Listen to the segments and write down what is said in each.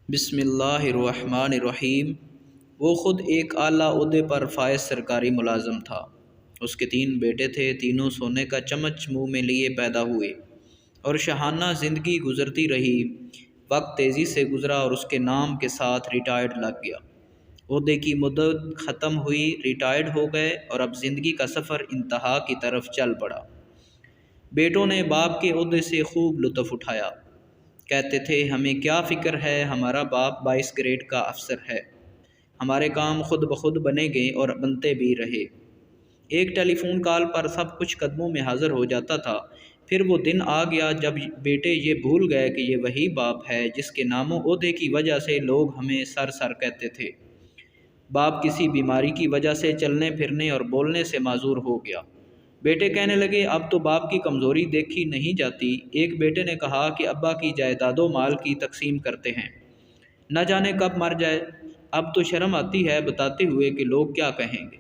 بسم اللہ الرحمن الرحیم۔ وہ خود ایک اعلیٰ عہدے پر فائز سرکاری ملازم تھا۔ اس کے 3 بیٹے تھے، تینوں سونے کا چمچ منہ میں لیے پیدا ہوئے اور شاہانہ زندگی گزرتی رہی۔ وقت تیزی سے گزرا اور اس کے نام کے ساتھ ریٹائرڈ لگ گیا۔ عہدے کی مدت ختم ہوئی، ریٹائرڈ ہو گئے اور اب زندگی کا سفر انتہا کی طرف چل پڑا۔ بیٹوں نے باپ کے عہدے سے خوب لطف اٹھایا۔ کہتے تھے، ہمیں کیا فکر ہے، ہمارا باپ 22 گریڈ کا افسر ہے، ہمارے کام خود بخود بنے گے اور بنتے بھی رہے۔ ایک ٹیلی فون کال پر سب کچھ قدموں میں حاضر ہو جاتا تھا۔ پھر وہ دن آ گیا جب بیٹے یہ بھول گئے کہ یہ وہی باپ ہے جس کے نام و عہدے کی وجہ سے لوگ ہمیں سر کہتے تھے۔ باپ کسی بیماری کی وجہ سے چلنے پھرنے اور بولنے سے معذور ہو گیا۔ بیٹے کہنے لگے، اب تو باپ کی کمزوری دیکھی نہیں جاتی۔ ایک بیٹے نے کہا کہ ابا کی جائیداد و مال کی تقسیم کرتے ہیں، نہ جانے کب مر جائے۔ اب تو شرم آتی ہے بتاتے ہوئے کہ لوگ کیا کہیں گے۔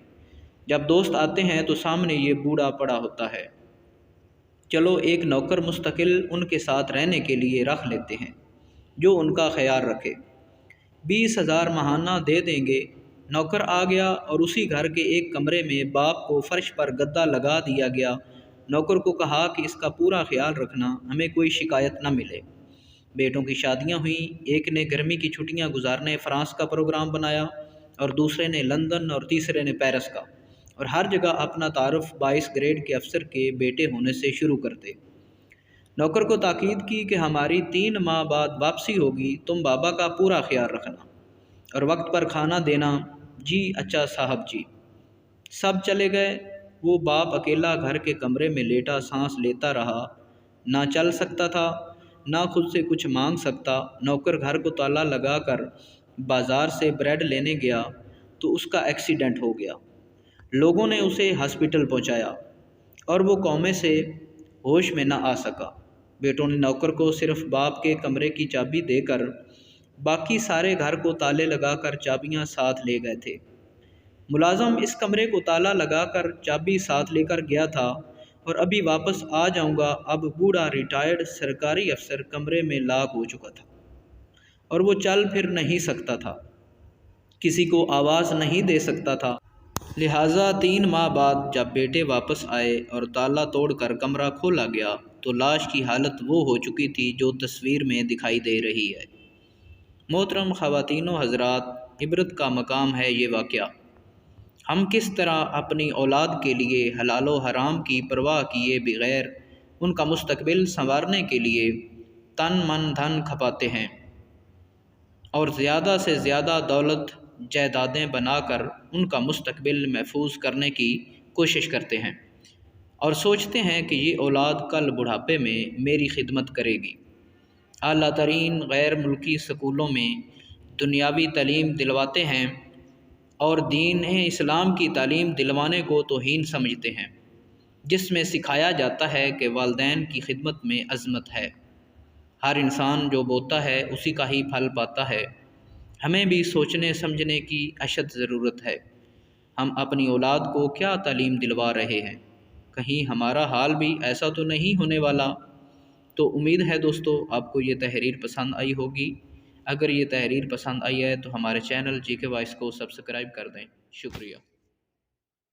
جب دوست آتے ہیں تو سامنے یہ بوڑھا پڑا ہوتا ہے۔ چلو ایک نوکر مستقل ان کے ساتھ رہنے کے لیے رکھ لیتے ہیں جو ان کا خیال رکھے۔ 20,000 ماہانہ دے دیں گے۔ نوکر آ گیا اور اسی گھر کے ایک کمرے میں باپ کو فرش پر گدا لگا دیا گیا۔ نوکر کو کہا کہ اس کا پورا خیال رکھنا، ہمیں کوئی شکایت نہ ملے۔ بیٹوں کی شادیاں ہوئیں۔ ایک نے گرمی کی چھٹیاں گزارنے فرانس کا پروگرام بنایا اور دوسرے نے لندن اور تیسرے نے پیرس کا، اور ہر جگہ اپنا تعارف 22 گریڈ کے افسر کے بیٹے ہونے سے شروع کرتے۔ نوکر کو تاکید کی کہ ہماری 3 ماہ بعد واپسی ہوگی، تم بابا کا پورا خیال رکھنا اور وقت پر کھانا دینا۔ جی اچھا صاحب جی۔ سب چلے گئے۔ وہ باپ اکیلا گھر کے کمرے میں لیٹا سانس لیتا رہا، نہ چل سکتا تھا، نہ خود سے کچھ مانگ سکتا۔ نوکر گھر کو تالا لگا کر بازار سے بریڈ لینے گیا تو اس کا ایکسیڈنٹ ہو گیا۔ لوگوں نے اسے ہسپتال پہنچایا اور وہ کومے سے ہوش میں نہ آ سکا۔ بیٹوں نے نوکر کو صرف باپ کے کمرے کی چابی دے کر باقی سارے گھر کو تالے لگا کر چابیاں ساتھ لے گئے تھے۔ ملازم اس کمرے کو تالا لگا کر چابی ساتھ لے کر گیا تھا اور ابھی واپس آ جاؤں گا۔ اب بوڑھا ریٹائرڈ سرکاری افسر کمرے میں لاک ہو چکا تھا اور وہ چل پھر نہیں سکتا تھا، کسی کو آواز نہیں دے سکتا تھا۔ لہٰذا 3 ماہ بعد جب بیٹے واپس آئے اور تالا توڑ کر کمرہ کھولا گیا تو لاش کی حالت وہ ہو چکی تھی جو تصویر میں دکھائی دے رہی ہے۔ محترم خواتین و حضرات، عبرت کا مقام ہے یہ واقعہ۔ ہم کس طرح اپنی اولاد کے لیے حلال و حرام کی پرواہ کیے بغیر ان کا مستقبل سنوارنے کے لیے تن من دھن کھپاتے ہیں اور زیادہ سے زیادہ دولت جائیدادیں بنا کر ان کا مستقبل محفوظ کرنے کی کوشش کرتے ہیں اور سوچتے ہیں کہ یہ اولاد کل بڑھاپے میں میری خدمت کرے گی۔ اعلیٰ ترین غیر ملکی سکولوں میں دنیاوی تعلیم دلواتے ہیں اور دین اسلام کی تعلیم دلوانے کو توہین سمجھتے ہیں، جس میں سکھایا جاتا ہے کہ والدین کی خدمت میں عظمت ہے۔ ہر انسان جو بوتا ہے اسی کا ہی پھل پاتا ہے۔ ہمیں بھی سوچنے سمجھنے کی اشد ضرورت ہے۔ ہم اپنی اولاد کو کیا تعلیم دلوا رہے ہیں؟ کہیں ہمارا حال بھی ایسا تو نہیں ہونے والا؟ تو امید ہے دوستو آپ کو یہ تحریر پسند آئی ہوگی۔ اگر یہ تحریر پسند آئی ہے تو ہمارے چینل جی کے وائس کو سبسکرائب کر دیں۔ شکریہ۔